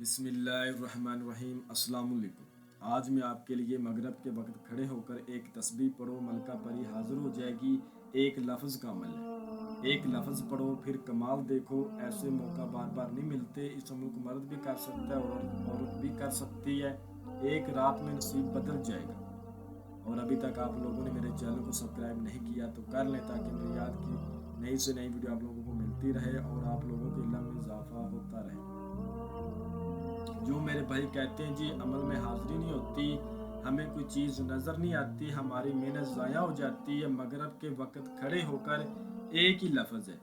बिस्मिल्लाहिर्रहमानिर्रहीम। अस्सलाम वालेकुम। आज मैं आपके लिए मगरिब के वक्त खड़े होकर एक तस्बीह पढ़ो, मलका परी हाजिर हो जाएगी। एक लफ्ज़ का अमल है। एक लफ्ज़ पढ़ो फिर कमाल देखो। ऐसे मौका बार बार नहीं मिलते। इस अमल को मर्द भी कर सकता है और औरत भी कर सकती है। एक रात में नसीब बदल जाएगा। और अभी तक आप लोगों ने मेरे चैनल को सब्सक्राइब नहीं किया तो कर लें, ताकि मेरी याद की नई से नई वीडियो आप लोगों को मिलती रहे और आप लोगों के इल्म में इजाफा होता रहे। जो मेरे भाई कहते हैं जी अमल में हाज़िरी नहीं होती, हमें कोई चीज़ नज़र नहीं आती, हमारी मेहनत ज़ाया हो जाती है। मगरिब के वक्त खड़े होकर एक ही लफ्ज़ है,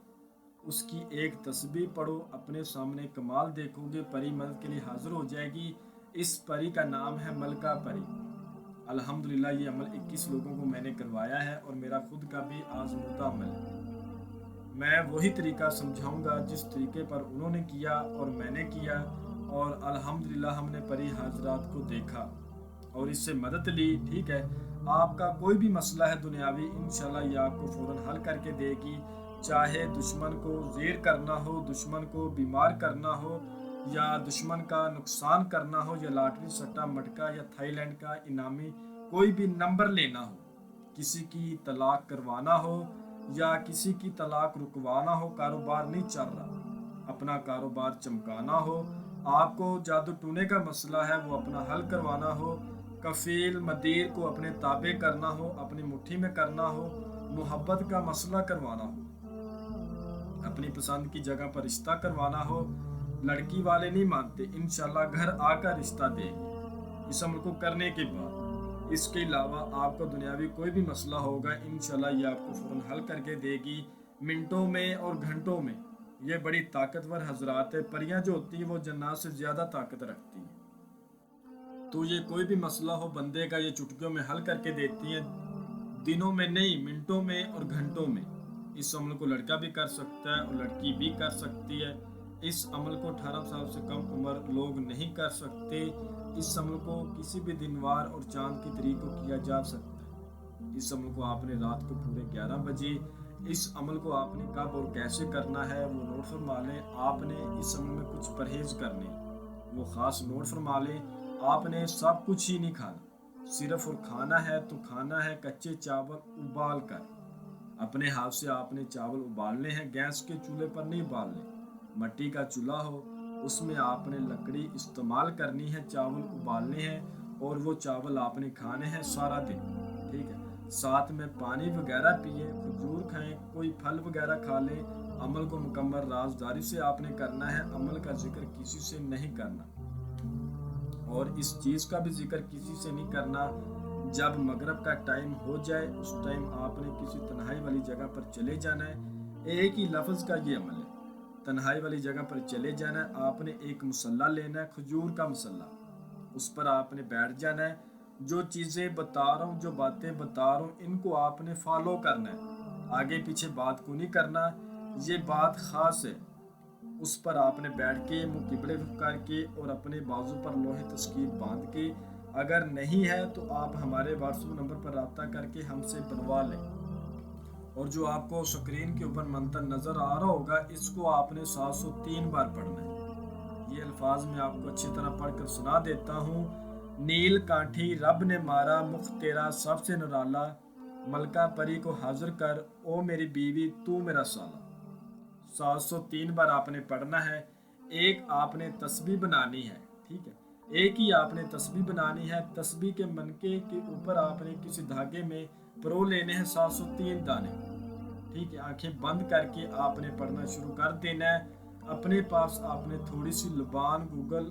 उसकी एक तस्बीह पढ़ो, अपने सामने कमाल देखोगे। परी मदद के लिए हाजिर हो जाएगी। इस परी का नाम है मलका परी। अल्हम्दुलिल्लाह ये अमल 21 लोगों को मैंने करवाया है और मेरा खुद का भी आज़मूदा अमल है। मैं वही तरीका समझाऊंगा जिस तरीके पर उन्होंने किया और मैंने किया, और अल्हम्दुलिल्लाह हमने परी हाजरात को देखा और इससे मदद ली। ठीक है, आपका कोई भी मसला है दुनियावी, इंशाल्लाह ये आपको फ़ौरन हल करके देगी। चाहे दुश्मन को ज़ेर करना हो, दुश्मन को बीमार करना हो, या दुश्मन का नुकसान करना हो, या लॉटरी सट्टा मटका या थाईलैंड का इनामी कोई भी नंबर लेना हो, किसी की तलाक करवाना हो या किसी की तलाक रुकवाना हो, कारोबार नहीं चल रहा, अपना कारोबार चमकाना हो, आपको जादू टूने का मसला है वो अपना हल करवाना हो, कफील मदीर को अपने ताबे करना हो, अपनी मुट्ठी में करना हो, मोहब्बत का मसला करवाना हो, अपनी पसंद की जगह पर रिश्ता करवाना हो, लड़की वाले नहीं मानते, इंशाल्लाह घर आकर रिश्ता देंगे इस अमल को करने के बाद। इसके अलावा आपका दुनियावी कोई भी मसला होगा, इंशाल्लाह ये आपको फ़ौरन हल करके देगी, मिनटों में और घंटों में। ये बड़ी ताकतवर हजरात है। परियां जो होती हैं वो जन्नात से ज़्यादा ताकत रखती हैं। तो ये कोई भी मसला हो बंदे का, ये चुटकियों में हल करके देती हैं, दिनों में नहीं, मिनटों में और घंटों में। इस अमल को लड़का भी कर सकता है और लड़की भी कर सकती है। इस अमल को 18 साल से कम उम्र लोग नहीं कर सकते। इस अमल को किसी भी दिन वार और चांद की तारीख को किया जा सकता है। इस अमल को आपने रात को पूरे 11 बजे, इस अमल को आपने कब और कैसे करना है वो नोट फरमा लें। आपने इस अमल में कुछ परहेज करने, वो ख़ास नोट फरमा लें। आपने सब कुछ ही नहीं खाना, सिर्फ और खाना है तो खाना है कच्चे चावल उबाल कर। अपने हाथ से आपने चावल उबालने हैं, गैस के चूल्हे पर नहीं उबालने। मिट्टी का चूल्हा हो, उसमें आपने लकड़ी इस्तेमाल करनी है, चावल उबालने हैं और वो चावल आपने खाने हैं सारा दिन। ठीक है, साथ में पानी वगैरह पिए, खजूर खाएं, कोई फल वगैरह खा लें। अमल को मुकम्मल राजदारी से आपने करना है, अमल का जिक्र किसी से नहीं करना और इस चीज़ का भी जिक्र किसी से नहीं करना। जब मगरिब का टाइम हो जाए उस टाइम आपने किसी तन्हाई वाली जगह पर चले जाना है। एक ही लफ्ज़ का ये अमल है, तन्हाई वाली जगह पर चले जाना है। आपने एक मुसल्ला लेना है, खजूर का मुसल्ला, उस पर आपने बैठ जाना है। जो चीज़ें बता रहा हूँ, जो बातें बता रहा हूँ, इनको आपने फॉलो करना है, आगे पीछे बात को नहीं करना। ये बात ख़ास है। उस पर आपने बैठ के मुँह किबले करके और अपने बाजू पर लोहे तस्कीर बांध के, अगर नहीं है तो आप हमारे व्हाट्सएप नंबर पर रब्ता करके हमसे बनवा लें। और जो आपको स्क्रीन के ऊपर मंत्र नज़र आ रहा होगा, इसको आपने 703 बार पढ़ना है। ये अल्फाज मैं आपको अच्छी तरह पढ़कर सुना देता हूँ। नील काठी रब ने मारा, मुख तेरा सबसे निराला, मलका परी को हाजिर कर, ओ मेरी बीवी तू मेरा साला। 703 बार आपने पढ़ना है। एक आपने तस्बीह बनानी है। ठीक है, एक ही आपने तस्बीह बनानी है। तस्बीह के मनके के ऊपर आपने किसी धागे में परो लेने हैं 703 दाने। ठीक है, आंखें बंद करके आपने पढ़ना शुरू कर देना है। अपने पास आपने थोड़ी सी लुबान गूगल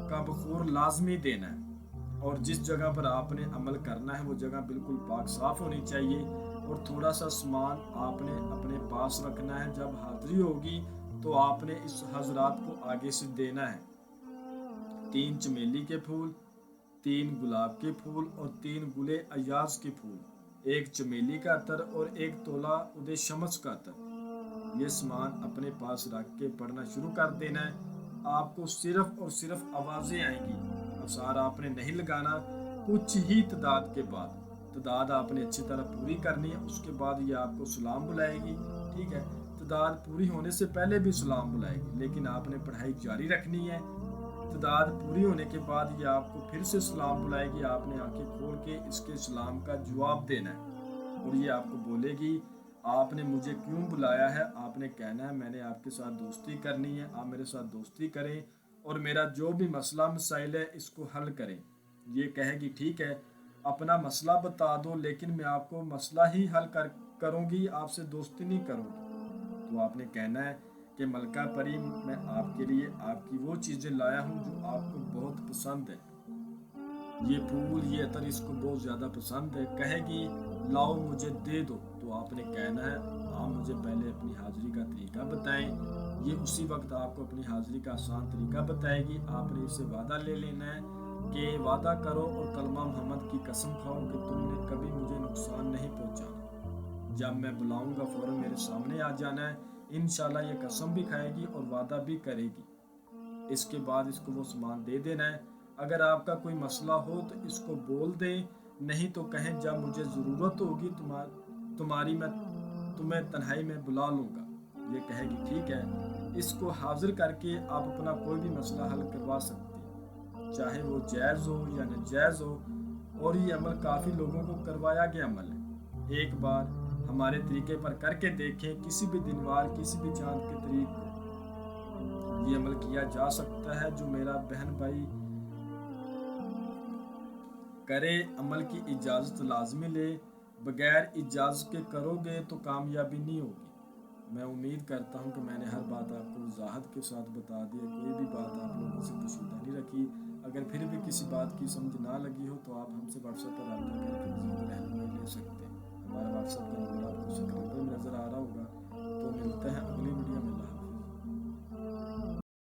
का बखूर लाजमी देना है और जिस जगह पर आपने अमल करना है वो जगह बिल्कुल पाक साफ होनी चाहिए और थोड़ा सा सामान आपने अपने पास रखना है। जब हाजिरी होगी तो आपने इस हजरात को आगे से देना है। 3 चमेली के फूल, 3 गुलाब के फूल और 3 गुले अयाज के फूल, 1 चमेली का अतर और 1 तोला उदय शमस का अतर। ये सामान अपने पास रख के पढ़ना शुरू कर देना है। आपको सिर्फ और सिर्फ आवाज़ें आएंगी, अवसार आपने नहीं लगाना। कुछ ही तादाद के बाद, तादाद आपने अच्छी तरह पूरी करनी है, उसके बाद ये आपको सलाम बुलाएगी। ठीक है, तादाद पूरी होने से पहले भी सलाम बुलाएगी, लेकिन आपने पढ़ाई जारी रखनी है। تعداد پوری ہونے کے بعد یہ آپ کو پھر سے سلام بلائے گی. آپ نے آنکھیں کھول کے اس کے سلام کا جواب دینا ہے اور یہ آپ کو بولے گی آپ نے مجھے کیوں بلایا ہے. آپ نے کہنا ہے میں نے آپ کے ساتھ دوستی کرنی ہے, آپ میرے ساتھ دوستی کریں اور میرا جو بھی مسئلہ مسائل ہے اس کو حل کریں. یہ کہے گی ٹھیک ہے اپنا مسئلہ بتا دو لیکن میں آپ کو مسئلہ ہی حل کروں گی, آپ سے دوستی نہیں کروں گی. تو آپ نے کہنا ہے کہ ملکہ پری میں آپ کے لیے آپ کی وہ چیزیں لایا ہوں جو آپ کو بہت پسند ہے. یہ پھول یہ عطر اس کو بہت زیادہ پسند ہے. کہے گی لاؤ مجھے دے دو. تو آپ نے کہنا ہے آپ مجھے پہلے اپنی حاضری کا طریقہ بتائیں. یہ اسی وقت آپ کو اپنی حاضری کا آسان طریقہ بتائے گی. آپ نے اسے وعدہ لے لینا ہے کہ وعدہ کرو اور کلمہ محمد کی قسم کھاؤ کہ تم نے کبھی مجھے نقصان نہیں پہنچانا. جب میں بلاؤں گا فوراً میرے سامنے آ جانا ہے. انشاءاللہ یہ قسم بھی کھائے گی اور وعدہ بھی کرے گی. اس کے بعد اس کو وہ سامان دے دینا ہے. اگر آپ کا کوئی مسئلہ ہو تو اس کو بول دیں, نہیں تو کہیں جب مجھے ضرورت ہوگی تمہاری میں تمہیں تنہائی میں بلا لوں گا. یہ کہے گی ٹھیک ہے. اس کو حاضر کر کے آپ اپنا کوئی بھی مسئلہ حل کروا سکتے ہیں, چاہے وہ جائز ہو یا ناجائز ہو. اور یہ عمل کافی لوگوں کو کروایا گیا عمل ہے. ایک بار ہمارے طریقے پر کر کے دیکھیں, کسی بھی دن وار کسی بھی چاند کے طریق کو یہ عمل کیا جا سکتا ہے. جو میرا بہن بھائی کرے عمل کی اجازت لازمی لے, بغیر اجازت کے کرو گے تو کامیابی نہیں ہوگی. میں امید کرتا ہوں کہ میں نے ہر بات آپ کو وضاحت کے ساتھ بتا دی ہے. کوئی بھی بات آپ لوگوں سے پوشیدہ نہیں رکھی. اگر پھر بھی کسی بات کی سمجھ نہ لگی ہو تو آپ ہم سے واٹس ایپ پر رابطہ کر کے مزید رہنمائی لے سکتے ہیں. ہمارا واٹس ایپ کا نمبر آپ کو اسکرین پر نظر آ رہا ہوگا. تو ملتے ہیں اگلی ویڈیو میں. اللہ